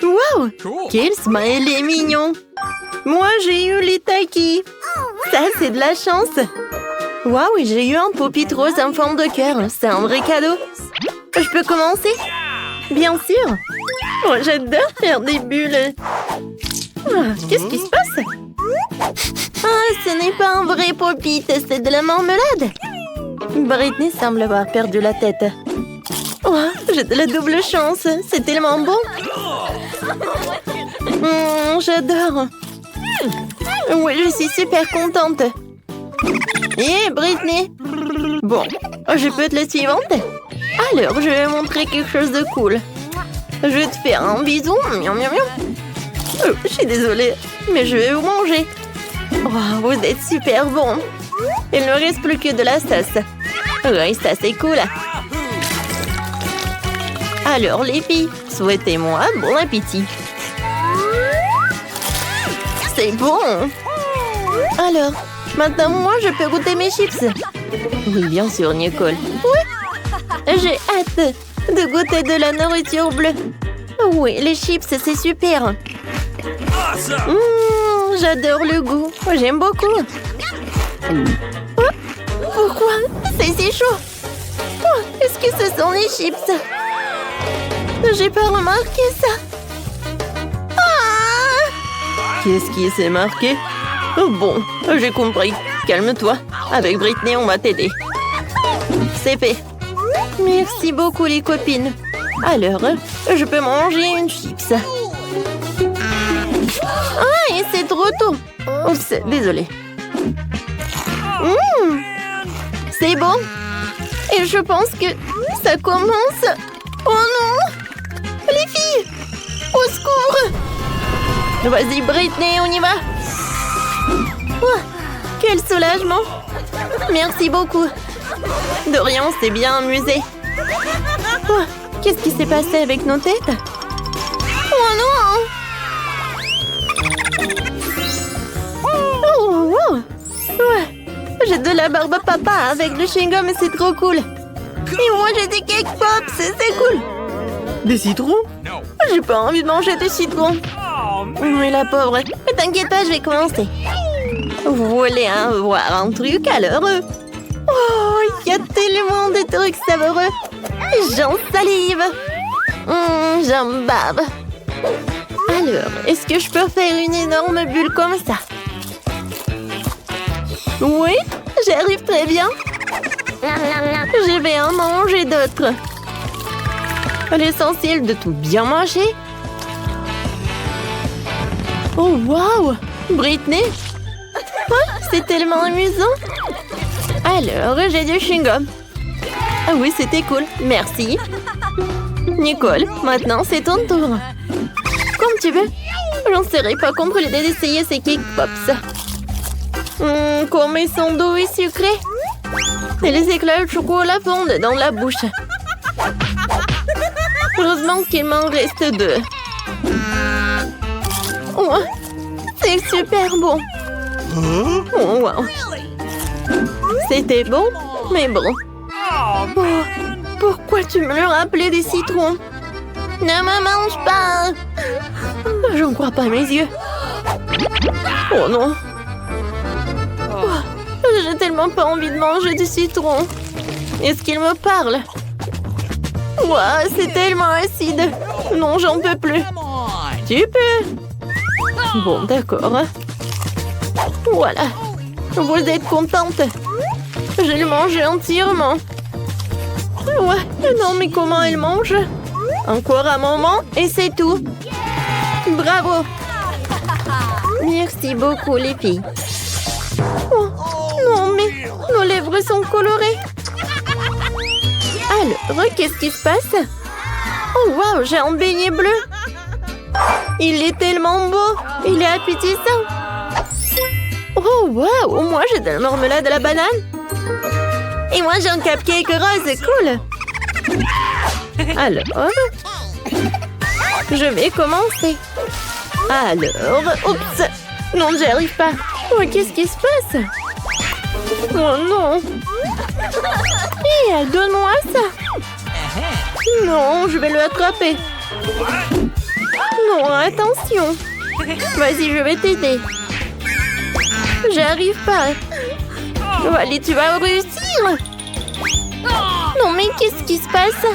Wow! Quel smiley mignon! Moi, j'ai eu les Takis. Ça, c'est de la chance. Waouh, j'ai eu un pupitre rose en forme de cœur. C'est un vrai cadeau. Je peux commencer? Bien sûr. Oh, j'adore faire des bulles. Ah, qu'est-ce qui se passe? Ah, ce n'est pas un vrai pop-it, c'est de la marmelade. Britney semble avoir perdu la tête. Oh, j'ai de la double chance. C'est tellement bon. J'adore. Oui, je suis super contente. Et Britney. Bon, je peux être la suivante? Alors, je vais montrer quelque chose de cool. Je vais te faire un bisou. Miam, miam, miam. Oh, je suis désolée, mais je vais vous manger. Oh, vous êtes super bon. Il ne reste plus que de la sauce. Oui, ça c'est cool. Alors les filles, souhaitez-moi bon appétit. C'est bon. Alors, maintenant moi je peux goûter mes chips. Oui, bien sûr, Nicole. Oui. J'ai hâte de goûter de la nourriture bleue. Oui, les chips, c'est super. J'adore le goût. J'aime beaucoup. Oh, pourquoi c'est si chaud? Oh, est-ce que ce sont les chips? J'ai pas remarqué ça. Ah! Qu'est-ce qui s'est marqué? Oh, bon, j'ai compris. Calme-toi. Avec Britney, on va t'aider. C'est fait. Merci beaucoup, les copines. Alors, je peux manger une chips. Ah, et c'est trop tôt. Oups, désolée. C'est bon. Et je pense que ça commence. Oh non! Les filles! Au secours! Vas-y, Britney, on y va! Oh, quel soulagement! Merci beaucoup! De rien, on s'est bien amusé. Oh, qu'est-ce qui s'est passé avec nos têtes? Oh non! Oh, oh. Ouais. J'ai de la barbe à papa avec le chewing-gum et c'est trop cool. Et moi j'ai des cake pops, c'est cool. Des citrons? J'ai pas envie de manger des citrons. Oui, la pauvre. Mais t'inquiète pas, je vais commencer. Vous voulez voir un truc alors? Oh, il y a tellement de trucs savoureux. J'en salive. J'en bave. Alors, est-ce que je peux faire une énorme bulle comme ça? Oui, j'arrive très bien. Je vais en manger d'autres. L'essentiel de tout bien manger. Oh, wow! Britney? Oh, c'est tellement amusant. Alors, j'ai du chewing-gum. Ah oui, c'était cool. Merci. Nicole, maintenant c'est ton tour. Comme tu veux. J'en serais pas contre l'idée d'essayer ces cake pops. Comme ils sont doux et sucrés. Et les éclats de chocolat fondent dans la bouche. Heureusement qu'il m'en reste 2. Oh, c'est super bon. Oh, wow. C'était bon, mais bon. Oh, pourquoi tu me le rappelais des citrons? Ne me mange pas. J'en crois pas mes yeux. Oh non. Oh, j'ai tellement pas envie de manger du citron. Est-ce qu'il me parle? Ouah, c'est tellement acide. Non, j'en peux plus. Tu peux. Bon, d'accord. Voilà. Vous êtes contente? Je le mange entièrement. Ouais, non, mais comment elle mange? Encore un moment et c'est tout. Bravo. Merci beaucoup, les filles. Oh, non, mais nos lèvres sont colorées. Alors, qu'est-ce qui se passe? Oh, waouh, j'ai un beignet bleu. Il est tellement beau. Il est appétissant. Oh, waouh, moi j'ai de la marmelade à la banane. Et moi j'ai un cupcake rose, c'est cool. Alors, je vais commencer. Alors, oups. Non, j'y arrive pas. Oh, qu'est-ce qui se passe? Oh non. Donne-moi ça. Non, je vais le attraper. Oh, attention. Vas-y, je vais t'aider. J'arrive pas. Oh, allez, tu vas réussir. Non, mais qu'est-ce qui se passe?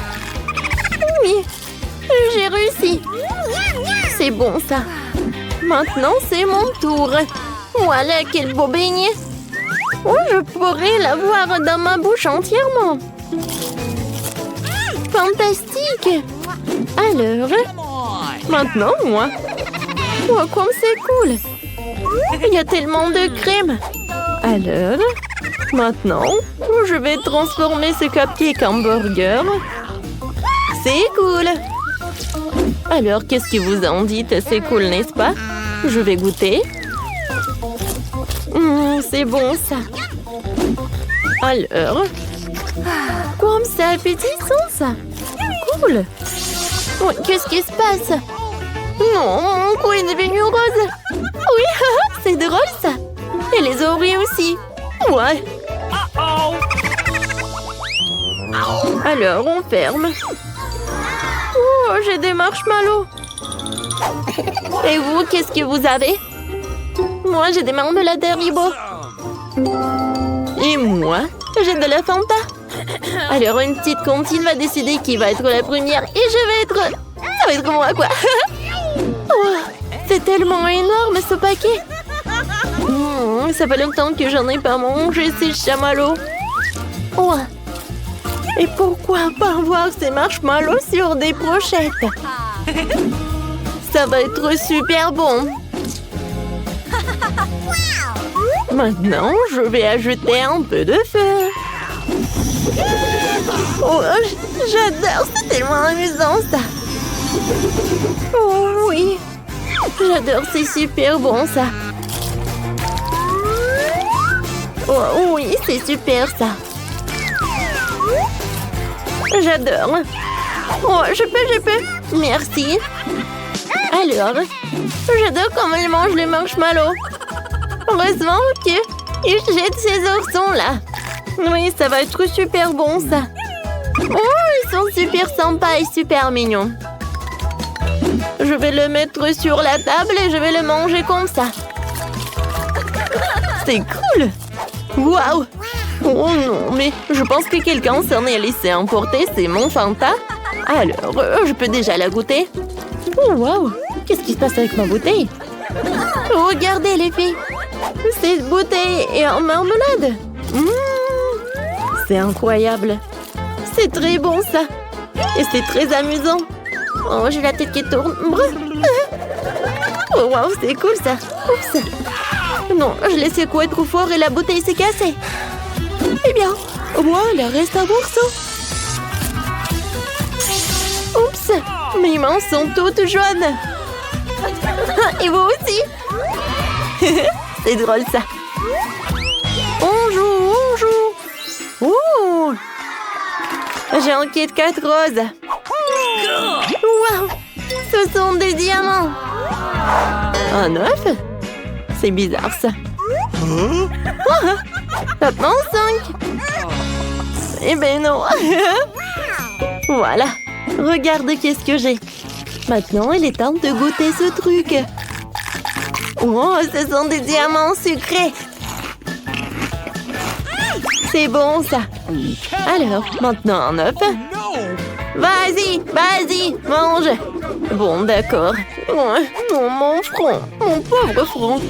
Oui, j'ai réussi. C'est bon, ça. Maintenant, c'est mon tour. Voilà, quel beau beignet. Oh, je pourrais l'avoir dans ma bouche entièrement. Fantastique. Alors, maintenant, moi. Oh, comme c'est cool. Il y a tellement de crème. Alors, maintenant, je vais transformer ce cupcake en burger. C'est cool. Alors, qu'est-ce que vous en dites? C'est cool, n'est-ce pas? Je vais goûter. C'est bon, ça. Alors, comme c'est appétissant, ça. Cool. Oh, qu'est-ce qui se passe? Non, mon cou est devenu rose. Oui, c'est drôle, ça. Et les oreilles aussi. Ouais. Alors, on ferme. Oh, j'ai des marshmallows. Et vous, qu'est-ce que vous avez? Moi, j'ai des marmelades Haribo. Et moi, j'ai de la Fanta. Alors, une petite comptine va décider qui va être la première. Et je vais être... Ça va être moi, quoi. Oh, c'est tellement énorme, ce paquet. Ça fait longtemps que j'en ai pas mangé, ces chamallows. Oh. Et pourquoi pas voir ces marshmallows sur des brochettes? Ça va être super bon. Maintenant, je vais ajouter un peu de feu. Oh, j'adore, c'est tellement amusant, ça. Oh oui, j'adore, c'est super bon, ça. Oh oui, c'est super, ça. J'adore. Oh, je peux. Merci. Alors, j'adore comment il mange les marshmallows. Heureusement qu'il jette ces oursons-là. Oui, ça va être super bon, ça. Oh, ils sont super sympas et super mignons. Je vais le mettre sur la table et je vais le manger comme ça. C'est cool. Waouh. Oh non, mais je pense que quelqu'un s'en est laissé emporter. C'est mon Fanta. Alors, je peux déjà la goûter. Oh, waouh. Qu'est-ce qui se passe avec ma bouteille? Regardez, les filles. Cette bouteille est en marmelade. C'est incroyable. C'est très bon, ça. Et c'est très amusant. Oh, j'ai la tête qui tourne. Oh, waouh, c'est cool, ça. Oups. Non, je l'ai secoué trop fort et la bouteille s'est cassée. Eh bien, voilà, reste un morceau. Oups, mes mains sont toutes jaunes. Et vous aussi. C'est drôle, ça. On joue. Oh, j'ai un Kit Kat rose. Waouh, ce sont des diamants. Un œuf? C'est bizarre, ça. Oh, maintenant 5. Eh ben non. Voilà. Regarde qu'est-ce que j'ai. Maintenant, il est temps de goûter ce truc. Oh, ce sont des diamants sucrés. C'est bon, ça. Alors, maintenant un œuf. Vas-y, mange. Bon, d'accord. Oh, mon front, mon pauvre front.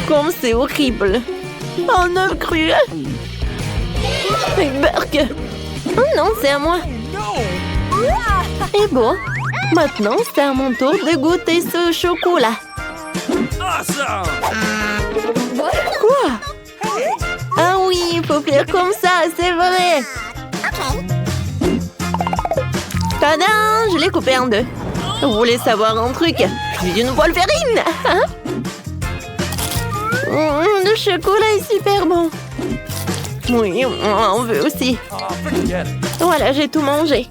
Comme c'est horrible. Un œuf cru. Burk. Oh non, c'est à moi. Et bon, maintenant c'est à mon tour de goûter ce chocolat. Quoi? Ah oui, il faut faire comme ça, c'est vrai. Tadam, je l'ai coupé en deux. Vous voulez savoir un truc? Je suis une Wolverine. Le chocolat est super bon. Oui, on veut aussi. Voilà, j'ai tout mangé.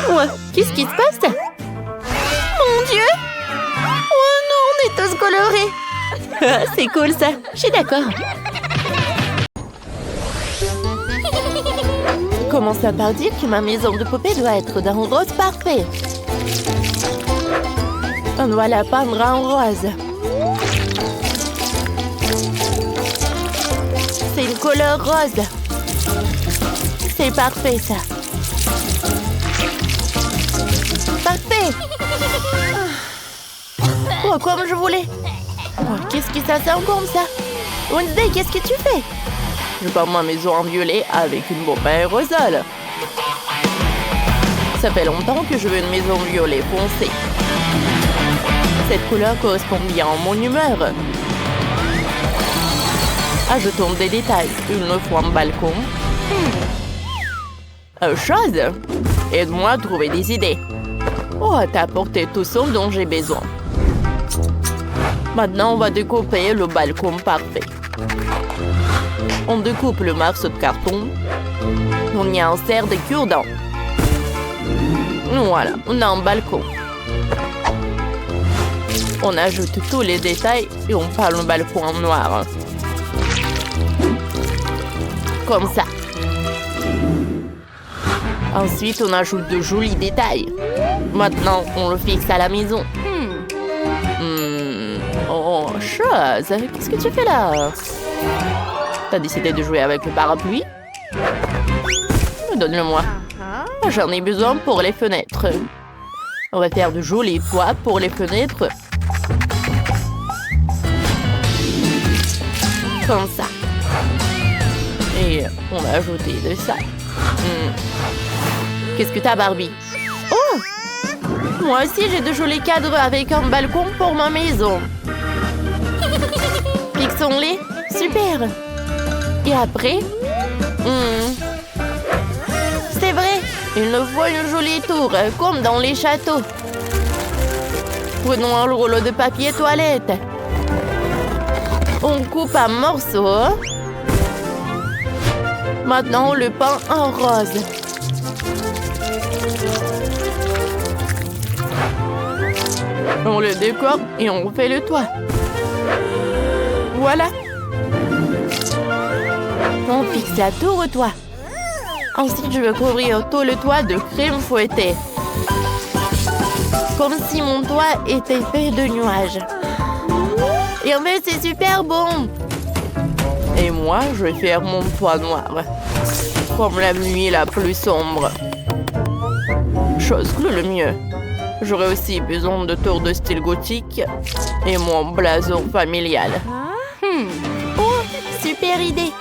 Ouais, qu'est-ce qui se passe? Mon Dieu! Oh non, on est tous colorés. C'est cool, ça. Je suis d'accord. Commençons par dire que ma maison de poupée doit être d'un rose parfait. On doit la peindre en rose. C'est une couleur rose. C'est parfait, ça. Parfait. Oh, comme je voulais. Oh, qu'est-ce que ça sent comme ça? Wednesday, qu'est-ce que tu fais? Je peins ma maison en violet avec une bombe aérosol. Ça fait longtemps que je veux une maison violet foncé. Cette couleur correspond bien à mon humeur. Ajoutons des détails. Une fois un balcon. Chose. Aide-moi à trouver des idées. Oh, t'as apporté tout ce dont j'ai besoin. Maintenant, on va découper le balcon parfait. On découpe le morceau de carton. On y insère des cure-dents. Voilà, on a un balcon. On ajoute tous les détails et on peint le balcon en noir. Comme ça. Ensuite, on ajoute de jolis détails. Maintenant, on le fixe à la maison. Oh, chose, qu'est-ce que tu fais là? T'as décidé de jouer avec le parapluie? Donne-le-moi. J'en ai besoin pour les fenêtres. On va faire de jolis toits pour les fenêtres. Comme ça. Et on va ajouter de ça. Qu'est-ce que t'as, Barbie? Oh! Moi aussi, j'ai de jolis cadres avec un balcon pour ma maison. Fixons-les. Super. Et après? C'est vrai. Il nous faut une jolie tour, comme dans les châteaux. Prenons un rouleau de papier toilette. On coupe un morceau. Maintenant, on le peint en rose. On le décore et on fait le toit. Voilà. On fixe la tour au toit. Ensuite, je vais couvrir tout le toit de crème fouettée. Comme si mon toit était fait de nuages. Et en fait, c'est super bon. Et moi, je vais faire mon toit noir. Comme la nuit la plus sombre. Chose que le mieux. J'aurai aussi besoin de tours de style gothique et mon blason familial. Oh, super idée!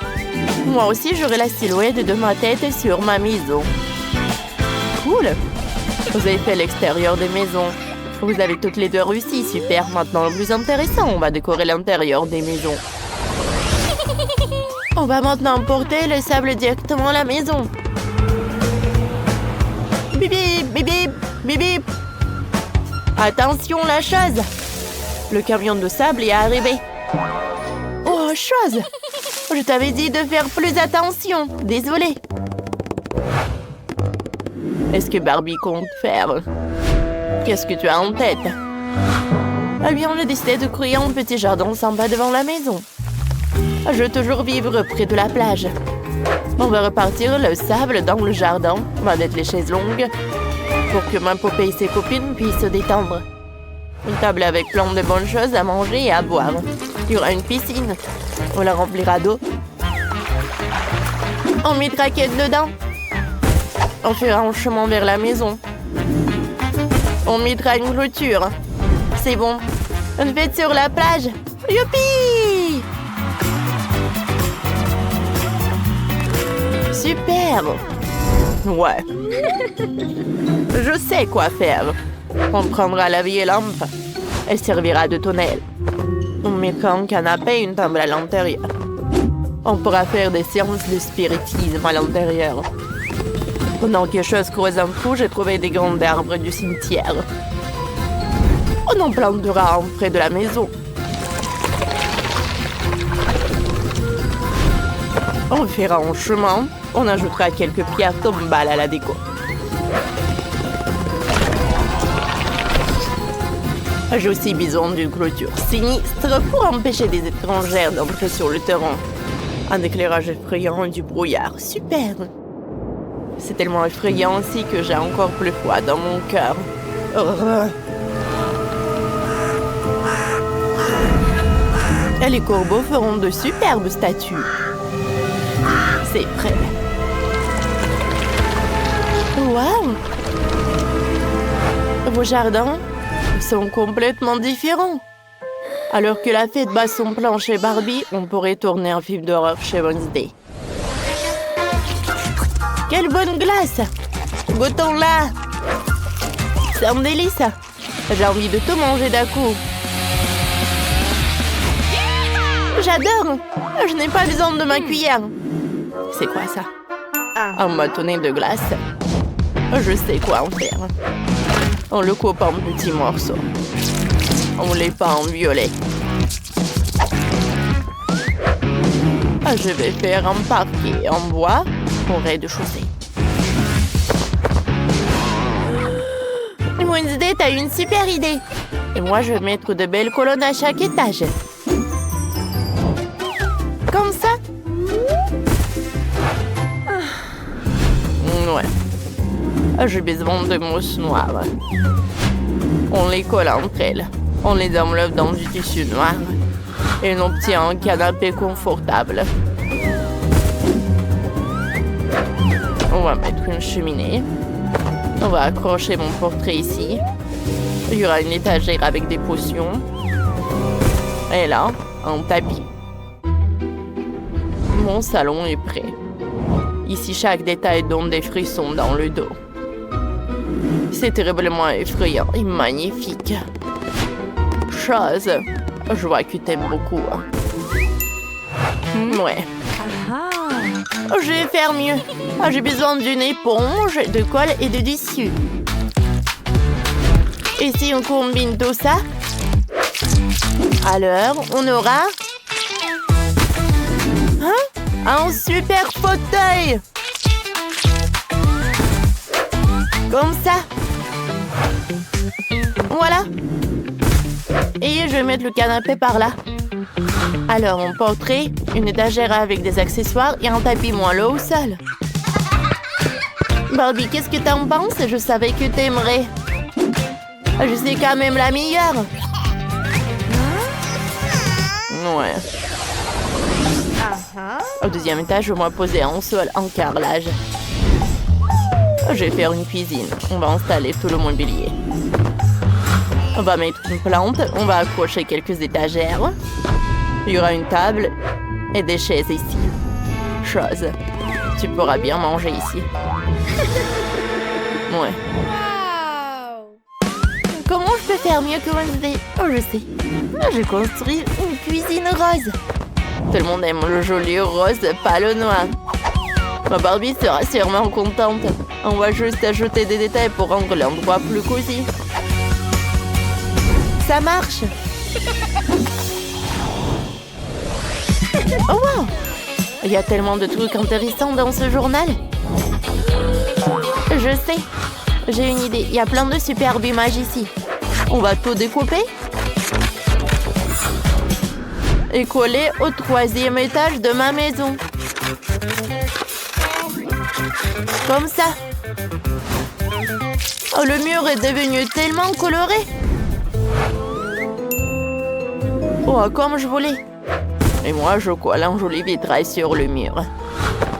Moi aussi, j'aurai la silhouette de ma tête sur ma maison. Cool! Vous avez fait l'extérieur des maisons. Vous avez toutes les deux réussi. Super! Maintenant, le plus intéressant, on va décorer l'intérieur des maisons. On va maintenant porter le sable directement à la maison. Bip bip, bip bip, bip bip. Attention, la chose! Le camion de sable est arrivé. Oh, chose! Je t'avais dit de faire plus attention. Désolée. Est-ce que Barbie compte faire? Qu'est-ce que tu as en tête? Eh bien, on a décidé de créer un petit jardin sympa devant la maison. Je veux toujours vivre près de la plage. On va repartir le sable dans le jardin. On va mettre les chaises longues pour que ma poupée et ses copines puissent se détendre. Une table avec plein de bonnes choses à manger et à boire. Il y aura une piscine. On la remplira d'eau. On mettra Kate dedans. On fera un chemin vers la maison. On mettra une clôture. C'est bon. Une fête sur la plage. Youpi! Super! Ouais. Je sais quoi faire. On prendra la vieille lampe. Elle servira de tonnelle. On mettra un canapé et une table à l'intérieur. On pourra faire des séances de spiritisme à l'intérieur. Pendant que chose creuse un trou, j'ai trouvé des grands arbres du cimetière. On en plantera un près de la maison. On fera un chemin. On ajoutera quelques pierres tombales à la déco. J'ai aussi besoin d'une clôture sinistre pour empêcher des étrangères d'entrer sur le terrain. Un éclairage effrayant et du brouillard. Super! C'est tellement effrayant aussi que j'ai encore plus froid dans mon cœur. Et les corbeaux feront de superbes statues. C'est prêt. Waouh! Vos jardins sont complètement différents. Alors que la fête bat son plan chez Barbie, on pourrait tourner un film d'horreur chez Wednesday. Quelle bonne glace! Goûtons-la! C'est un délice! J'ai envie de tout manger d'un coup. J'adore! Je n'ai pas besoin de ma cuillère. C'est quoi ça? Un bâtonnet de glace. Je sais quoi en faire. On le coupe en petits morceaux. On les peint en violet. Je vais faire un parquet en bois au rez-de-chaussée. Wednesday, t'as une super idée. Et moi, je vais mettre de belles colonnes à chaque étage. Comme ça. Ouais. J'ai besoin de mousses noires. On les colle entre elles. On les enveloppe dans du tissu noir. Et on obtient un canapé confortable. On va mettre une cheminée. On va accrocher mon portrait ici. Il y aura une étagère avec des potions. Et là, un tapis. Mon salon est prêt. Ici, chaque détail donne des frissons dans le dos. C'est terriblement effrayant et magnifique. Chose, je vois que t'aimes beaucoup. Ouais. Je vais faire mieux. J'ai besoin d'une éponge, de colle et de tissu. Et si on combine tout ça, alors on aura un super fauteuil. Comme ça. Voilà. Et je vais mettre le canapé par là. Alors, mon portrait, une étagère avec des accessoires et un tapis moelleux au sol. Barbie, qu'est-ce que t'en penses? Je savais que t'aimerais. Je suis quand même la meilleure. Ouais. Au deuxième étage, je vais poser un sol en carrelage. Je vais faire une cuisine. On va installer tout le mobilier. On va mettre une plante. On va accrocher quelques étagères. Il y aura une table et des chaises ici. Chose. Tu pourras bien manger ici. Ouais. Comment je peux faire mieux que Wednesday? Oh, je sais. J'ai construit une cuisine rose. Tout le monde aime le joli rose pâle noir. Ma Barbie sera sûrement contente. On va juste ajouter des détails pour rendre l'endroit plus cosy. Ça marche. Oh wow! Il y a tellement de trucs intéressants dans ce journal. Je sais. J'ai une idée. Il y a plein de superbes images ici. On va tout découper. Et coller au 3e étage de ma maison. Comme ça. Oh, le mur est devenu tellement coloré. Oh, comme je voulais. Et moi, je colle un joli vitrail sur le mur.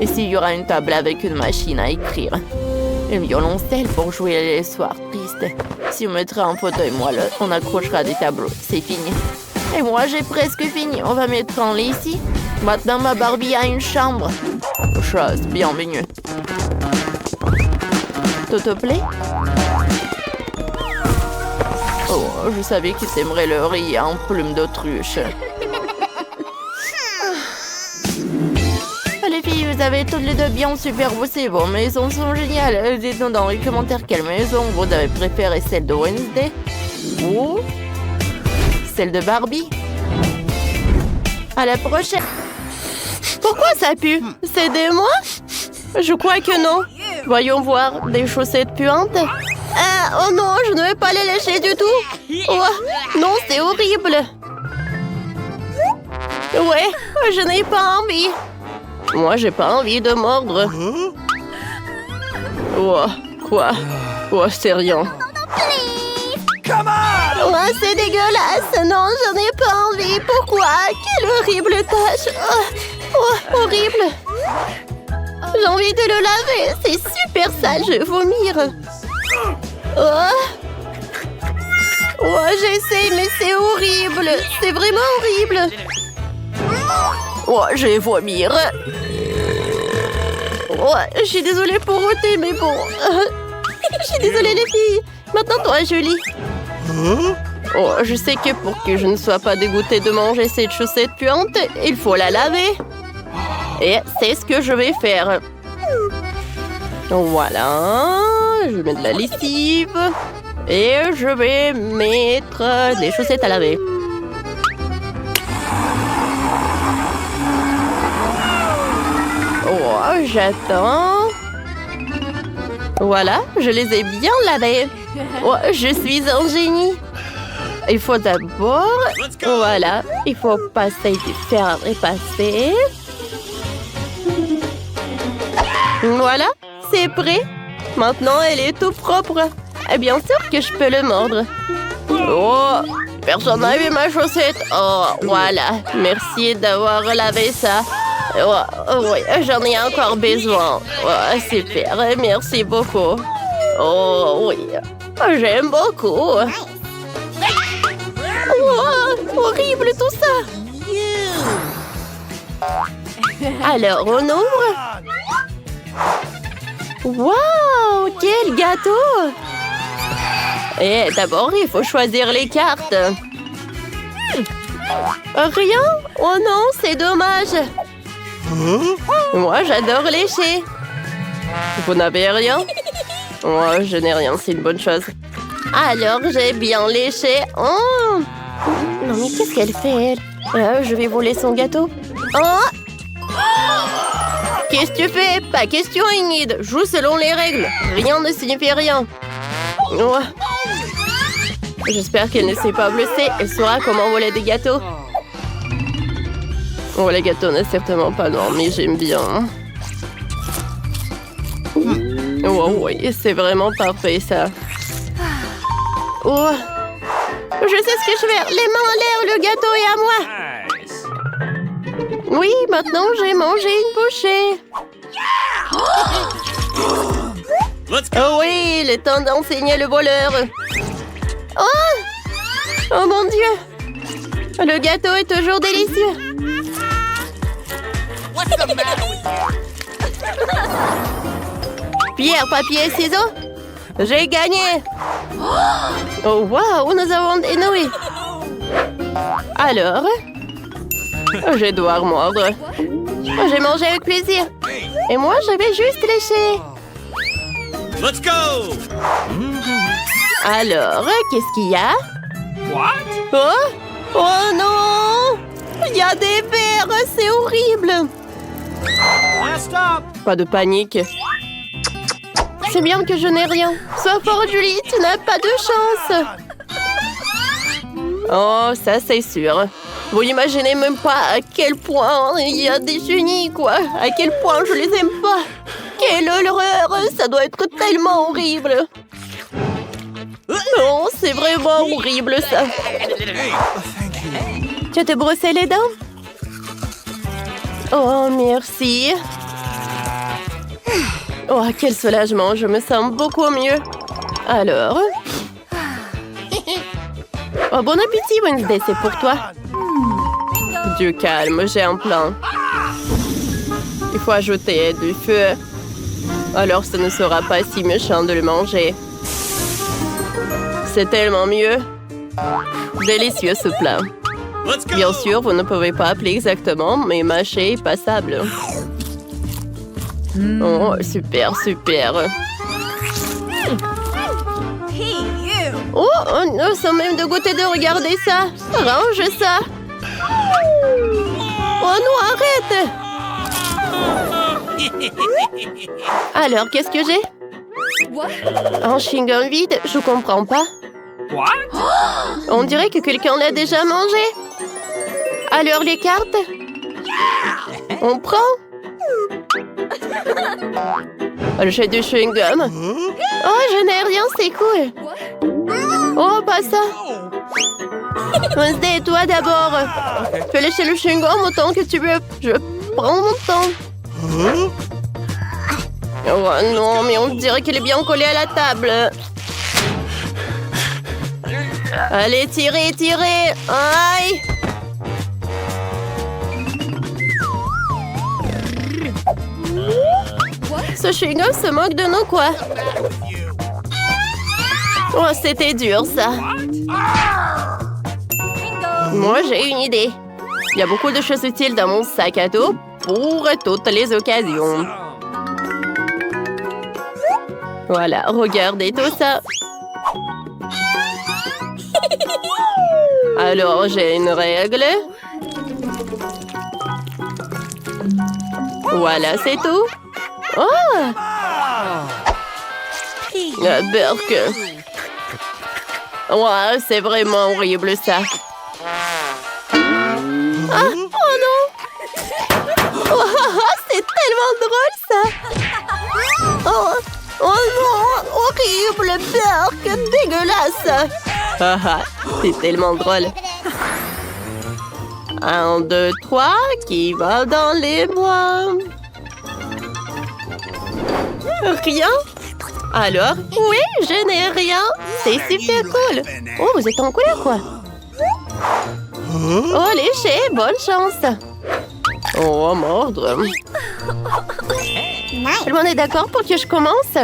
Ici, il y aura une table avec une machine à écrire. Un violoncelle pour jouer les soirs tristes. Si on mettra un fauteuil moelleux, on accrochera des tableaux. C'est fini. Et moi, j'ai presque fini. On va mettre un lit ici. Maintenant, ma Barbie a une chambre. Chose, bienvenue. Tout te plaît? Oh, je savais que t'aimerais le riz en plume d'autruche. Les filles, vous avez toutes les deux bien super bossé. Vos maisons sont géniales. Dites-nous dans les commentaires quelle maison vous avez préféré, celle de Wednesday ou celle de Barbie. À la prochaine. Pourquoi ça pue? C'est des moi? Je crois que non. Voyons voir. Des chaussettes puantes? Ah, oh non, je ne vais pas les lécher du tout. Oh, non, c'est horrible. Ouais, je n'ai pas envie. Moi, j'ai pas envie de mordre. Oh, quoi? Oh, c'est rien. Oh, c'est dégueulasse. Non, j'en ai pas envie. Pourquoi? Quelle horrible tâche. Oh, horrible. J'ai envie de le laver. C'est super sale. Je vais vomir. Oh, j'essaie, mais c'est horrible. C'est vraiment horrible. Oh, je vais vomir. Oh, je suis désolée pour ôter, mais bon. Je suis désolée, les filles. Maintenant, toi, Julie. Oh, je sais que pour que je ne sois pas dégoûtée de manger cette chaussette puante, il faut la laver. Et c'est ce que je vais faire. Voilà. Je mets de la lessive. Et je vais mettre des chaussettes à laver. Oh, j'attends. Voilà, je les ai bien lavées. Oh, je suis un génie. Il faut d'abord... Voilà, il faut passer du fer à repasser. Voilà, c'est prêt. Maintenant, elle est tout propre. Et bien sûr que je peux le mordre. Oh, personne n'a vu ma chaussette. Oh, voilà. Merci d'avoir lavé ça. Oh, oui, j'en ai encore besoin. Oh, super, merci beaucoup. Oh, oui, j'aime beaucoup. Oh, horrible tout ça. Alors, on ouvre. Wow, quel gâteau! Et d'abord, il faut choisir les cartes. Rien? Oh non, c'est dommage. Moi, j'adore lécher. Vous n'avez rien? Moi, je n'ai rien, c'est une bonne chose. Alors, j'ai bien léché. Oh! Non, mais qu'est-ce qu'elle fait, elle? Je vais voler son gâteau. Oh! Qu'est-ce que tu fais? Pas question, Ingrid. Joue selon les règles. Rien ne signifie rien. Oh. J'espère qu'elle ne s'est pas blessée. Elle saura comment voler des gâteaux. Oh, les gâteaux n'est certainement pas non, mais j'aime bien. Oh oui, c'est vraiment parfait, ça. Oh. Je sais ce que je vais faire. Les mains en l'air, le gâteau est à moi. Oui, maintenant j'ai mangé une bouchée. Oh oui, il est temps d'enseigner le voleur. Oh! Oh mon Dieu! Le gâteau est toujours délicieux. Pierre, papier, ciseaux. J'ai gagné. Oh waouh, nous avons énoué. Alors, je vais devoir mordre. J'ai mangé avec plaisir. Et moi, je vais juste lécher. Let's go! Alors, qu'est-ce qu'il y a? What? Oh? Oh non! Il y a des vers, c'est horrible. Last stop! Pas de panique. C'est bien que je n'ai rien. Sois fort, Julie, tu n'as pas de chance. Oh, ça c'est sûr. Vous n'imaginez même pas à quel point il y a des génies, quoi. À quel point je les aime pas. Quelle horreur, ça doit être tellement horrible. Non, c'est vraiment horrible, ça. Tu te brossé les dents? Oh, merci. Oh, quel soulagement, je me sens beaucoup mieux. Alors... Oh, bon appétit, Wednesday, c'est pour toi. Du calme, j'ai un plan. Il faut ajouter du feu. Alors, ce ne sera pas si méchant de le manger. C'est tellement mieux. Délicieux, ce plat. Bien sûr, vous ne pouvez pas appeler exactement, mais mâché est passable. Oh, super, super. Oh, nous sommes même dégoûtés de regarder ça. Range ça. Oh non, arrête. Alors, qu'est-ce que j'ai? Un chewing-gum vide? Je comprends pas. What? On dirait que quelqu'un l'a déjà mangé. Alors, les cartes? On prend? J'achète du chewing-gum. Oh, je n'ai rien, c'est cool. Oh, pas ça. Wednesday, toi d'abord. Fais lécher le chewing-gum autant que tu veux. Je prends mon temps. Oh non, mais on dirait qu'il est bien collé à la table. Allez, tirez, tirez. Aïe. Ce chewing-gum se moque de nous, quoi. Oh, c'était dur, ça. Moi, j'ai une idée. Il y a beaucoup de choses utiles dans mon sac à dos pour toutes les occasions. Voilà, regardez tout ça. Alors, j'ai une règle. Voilà, c'est tout. Oh! La Burke. Ouais, c'est vraiment horrible, ça. Ah, oh non! Oh, c'est tellement drôle, ça! Oh, oh non! Horrible, Burke! Dégueulasse! Ah, c'est tellement drôle. 1, 2, 3, qui va dans les bois? Rien? Alors? Oui, je n'ai rien. C'est super cool. Oh, vous êtes en couleur, quoi? Oh, léché, bonne chance. Oh, mordre. Tout le monde est d'accord pour que je commence?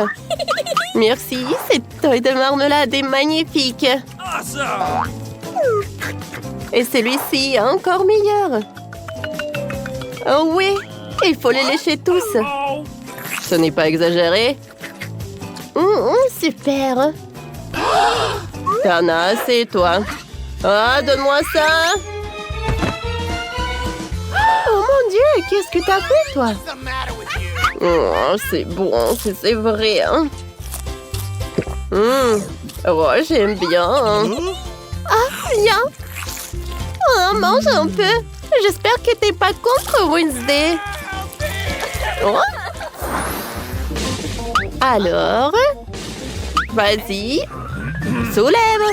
Merci, cette toile de marmelade est magnifique. Et celui-ci est encore meilleur. Oh oui, il faut les lécher tous. Ce n'est pas exagéré. Super. Tana, c'est toi. Ah, donne-moi ça. Oh mon Dieu, qu'est-ce que t'as fait, toi? Oh, c'est bon, c'est vrai. Hein? Oh, j'aime bien. Ah, viens. Oh, mange un peu. J'espère que t'es pas contre Wednesday. Oh. Alors, vas-y, soulève.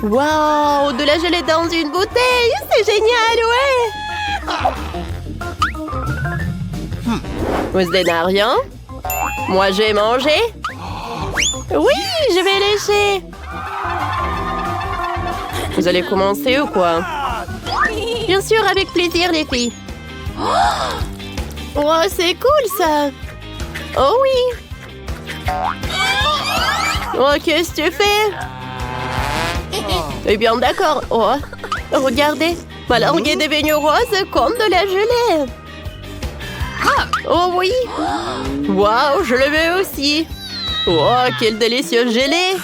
Waouh, de la gelée dans une bouteille, c'est génial, ouais. Wednesday n'a rien. Moi, j'ai mangé. Oui, je vais lécher. Vous allez commencer ou quoi? Bien sûr, avec plaisir, les filles. Oh, c'est cool, ça. Oh oui. Oh, qu'est-ce que tu fais? Eh bien, d'accord. Oh, regardez. Ma langue est devenue rose comme de la gelée. Oh oui. Waouh, je le veux aussi. Oh, quelle délicieuse gelée.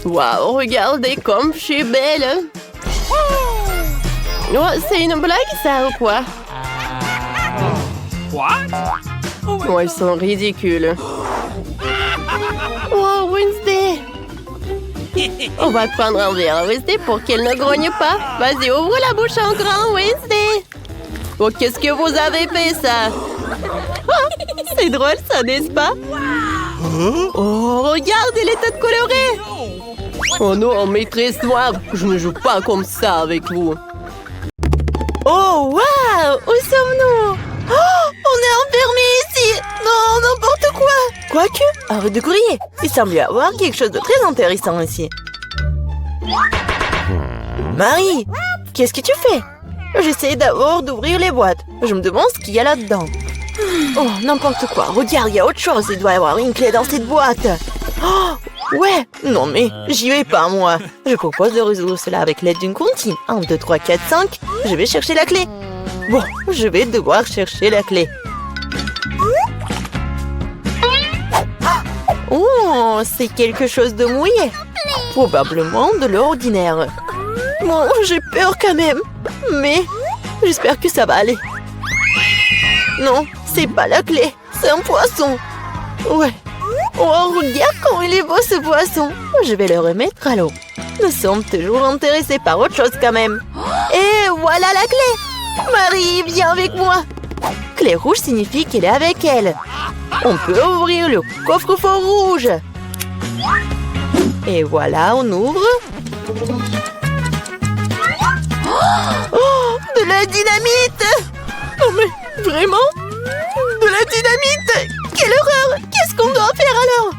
Waouh, regardez comme je suis belle. Oh, c'est une blague, ça, ou quoi? Oh, ils sont ridicules. Oh, Wednesday. On va prendre un verre à Wednesday pour qu'elle ne grogne pas. Vas-y, ouvre la bouche en grand, Wednesday. Oh, qu'est-ce que vous avez fait, ça? Oh, c'est drôle, ça, n'est-ce pas? Oh, regarde, elle est toute colorée. Oh non, maîtresse noire, je ne joue pas comme ça avec vous. Oh, waouh! Où sommes-nous? Oh, on est enfermés ici! Non, n'importe quoi! Quoique, arrête de crier. Il semble y avoir quelque chose de très intéressant ici. Marie, qu'est-ce que tu fais? J'essaie d'abord d'ouvrir les boîtes. Je me demande ce qu'il y a là-dedans. Oh, n'importe quoi. Regarde, il y a autre chose. Il doit y avoir une clé dans cette boîte. Oh, ouais. Non, mais j'y vais pas, moi. Je propose de résoudre cela avec l'aide d'une comptine. 1, 2, 3, 4, 5. Je vais chercher la clé. Bon, je vais devoir chercher la clé. Oh, c'est quelque chose de mouillé. Probablement de l'ordinaire. Bon, j'ai peur quand même. Mais j'espère que ça va aller. Non, c'est pas la clé. C'est un poisson. Ouais. Oh, regarde comme il est beau ce poisson. Je vais le remettre à l'eau. Nous sommes toujours intéressés par autre chose quand même. Et voilà la clé. Marie, viens avec moi. Clé rouge signifie qu'elle est avec elle. On peut ouvrir le coffre-fort rouge. Et voilà, on ouvre. Oh, de la dynamite! Oh mais vraiment? De la dynamite! Quelle horreur! Qu'est-ce qu'on doit faire alors?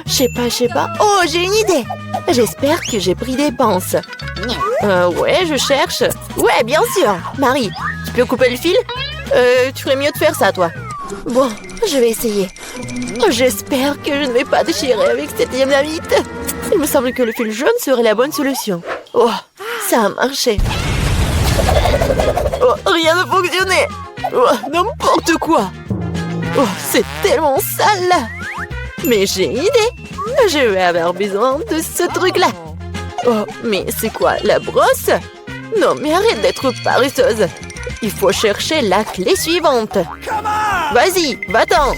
Je sais pas. Oh, j'ai une idée. J'espère que j'ai pris des pinces. Ouais, je cherche. Ouais, bien sûr. Marie, tu peux couper le fil? Tu ferais mieux de faire ça, toi. Bon, je vais essayer. J'espère que je ne vais pas déchirer avec cette dynamite. Il me semble que le fil jaune serait la bonne solution. Oh, ça a marché. Oh, rien ne fonctionnait. Oh, n'importe quoi. Oh, c'est tellement sale. Mais j'ai une idée. Je vais avoir besoin de ce truc-là. Oh, mais c'est quoi, la brosse? Non, mais arrête d'être paresseuse. Il faut chercher la clé suivante. Vas-y, va-t'en.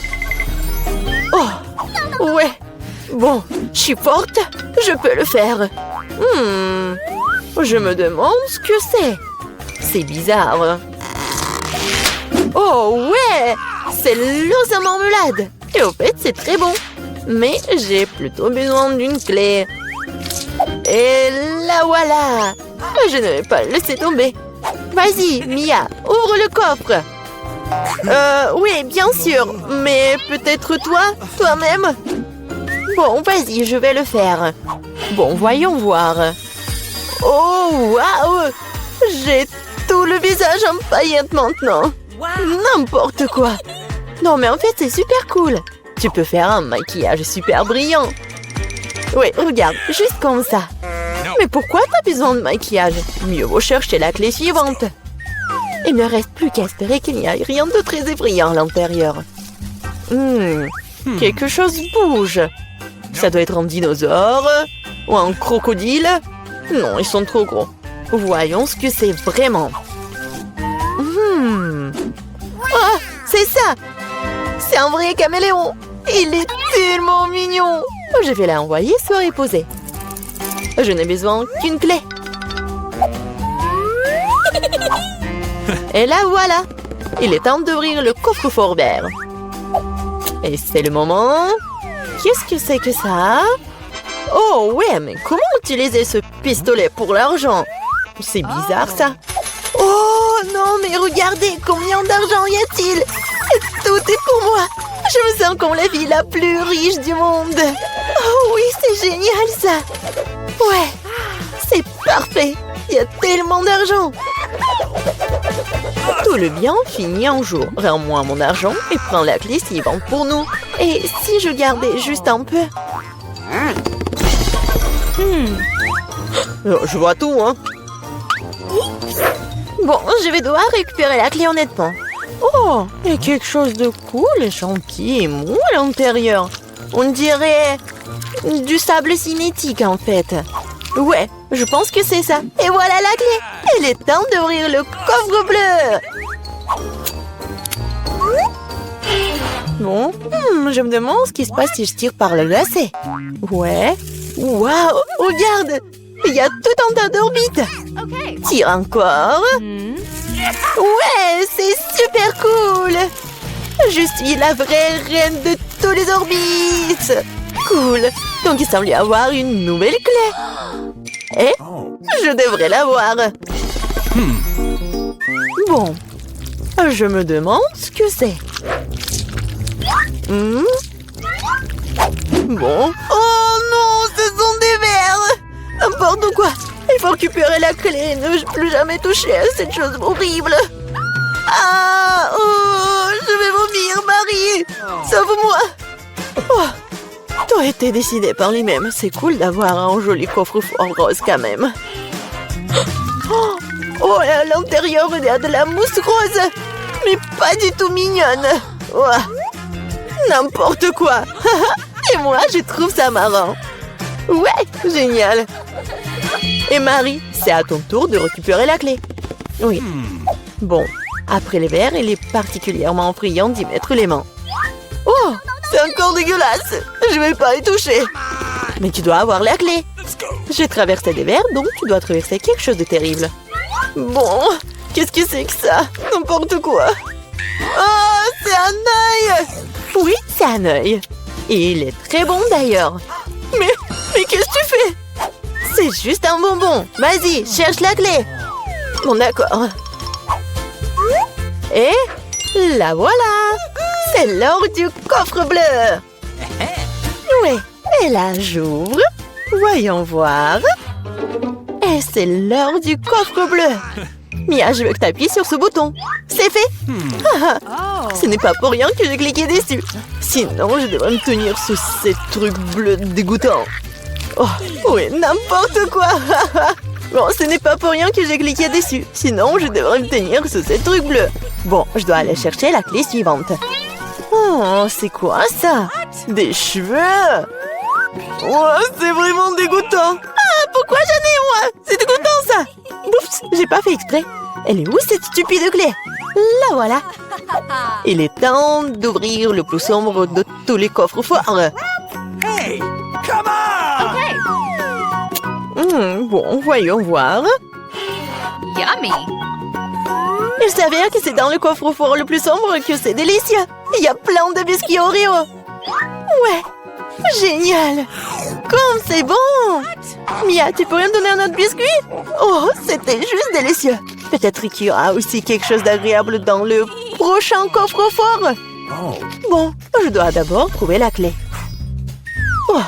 Oh, ouais. Bon, je suis forte. Je peux le faire. Je me demande ce que c'est. C'est bizarre. Oh, ouais. C'est l'os à marmelade. Et au fait, c'est très bon. Mais j'ai plutôt besoin d'une clé. Et la voilà. Je ne vais pas le laisser tomber. Vas-y, Mia, ouvre le coffre. Oui, bien sûr. Mais peut-être toi-même. Bon, vas-y, je vais le faire. Bon, voyons voir. Oh, waouh. J'ai tout le visage en paillettes maintenant. N'importe quoi. Non, mais en fait, c'est super cool. Tu peux faire un maquillage super brillant. Oui, regarde, juste comme ça. Mais pourquoi t'as besoin de maquillage? Mieux vaut chercher la clé suivante. Il ne reste plus qu'à espérer qu'il n'y ait rien de très effrayant à l'intérieur. Quelque chose bouge. Ça doit être un dinosaure ou un crocodile. Non, ils sont trop gros. Voyons ce que c'est vraiment. Oh, c'est ça! C'est un vrai caméléon! Il est tellement mignon! Je vais l'envoyer se reposer. Je n'ai besoin qu'une clé. Et là, voilà! Il est temps d'ouvrir le coffre-fort vert. Et c'est le moment. Qu'est-ce que c'est que ça? Oh, ouais, mais comment utiliser ce pistolet pour l'argent? C'est bizarre, ça. Oh, non, mais regardez, combien d'argent y a-t-il? Tout est pour moi. Je me sens comme la vie la plus riche du monde. Oh oui, c'est génial, ça. Ouais, c'est parfait. Il y a tellement d'argent. Tout le bien finit un jour. Rends-moi mon argent et prends la clé suivante pour nous. Et si je gardais juste un peu? Je vois tout, hein. Bon, je vais devoir récupérer la clé honnêtement. Oh, il y a quelque chose de cool et gentil et mou à l'intérieur. On dirait du sable cinétique en fait. Ouais, je pense que c'est ça. Et voilà la clé. Il est temps d'ouvrir le coffre bleu. Bon, je me demande ce qui se passe si je tire par le lacet. Ouais. Waouh, regarde. Il y a tout un tas d'orbites. Tire encore. Ouais, c'est super cool. Je suis la vraie reine de tous les orbites. Cool. Donc il semble y avoir une nouvelle clé. Et je devrais l'avoir. Bon. Je me demande ce que c'est. Bon. Oh non, ce sont des vers. N'importe quoi. Il faut récupérer la clé et ne plus jamais toucher à cette chose horrible. Ah, oh, je vais vomir, Marie. Sauve-moi. Oh, tout a été décidé par lui-même. C'est cool d'avoir un joli coffre-fort rose quand même. Oh, à l'intérieur, il y a de la mousse rose. Mais pas du tout mignonne. Oh, n'importe quoi. Et moi, je trouve ça marrant. Ouais, génial. Et Marie, c'est à ton tour de récupérer la clé. Oui. Bon, après les verres, il est particulièrement friand d'y mettre les mains. Oh, c'est encore dégueulasse. Je vais pas y toucher. Mais tu dois avoir la clé. J'ai traversé des verres, donc tu dois traverser quelque chose de terrible. Bon, qu'est-ce que c'est que ça? N'importe quoi. Oh, c'est un œil! Oui, c'est un œil. Et il est très bon d'ailleurs. Mais qu'est-ce que tu fais? C'est juste un bonbon. Vas-y, cherche la clé. Bon, d'accord. Et la voilà. C'est l'or du coffre bleu. Oui, et là, j'ouvre. Voyons voir. Et c'est l'heure du coffre bleu. Mia, je veux que tu appuies sur ce bouton. C'est fait. Ce n'est pas pour rien que j'ai cliqué dessus. Sinon, je devrais me tenir sous ces trucs bleus dégoûtants. Oh, oui, n'importe quoi. Bon, ce n'est pas pour rien que j'ai cliqué dessus. Sinon, je devrais me tenir sous ces trucs bleus. Bon, je dois aller chercher la clé suivante. Oh, c'est quoi ça? Des cheveux? Oh, c'est vraiment dégoûtant. Ah, pourquoi j'en ai moi? C'est dégoûtant ça. Oups, j'ai pas fait exprès. Elle est où cette stupide clé? La voilà. Il est temps d'ouvrir le plus sombre de tous les coffres forts. Hey, come on! Bon, voyons voir. Yummy! Il s'avère que c'est dans le coffre-fort le plus sombre que c'est délicieux. Il y a plein de biscuits Oreo. Ouais, génial. Comme c'est bon. Mia, tu pourrais me donner un autre biscuit? Oh, c'était juste délicieux. Peut-être qu'il y aura aussi quelque chose d'agréable dans le prochain coffre-fort. Bon, je dois d'abord trouver la clé. Oh,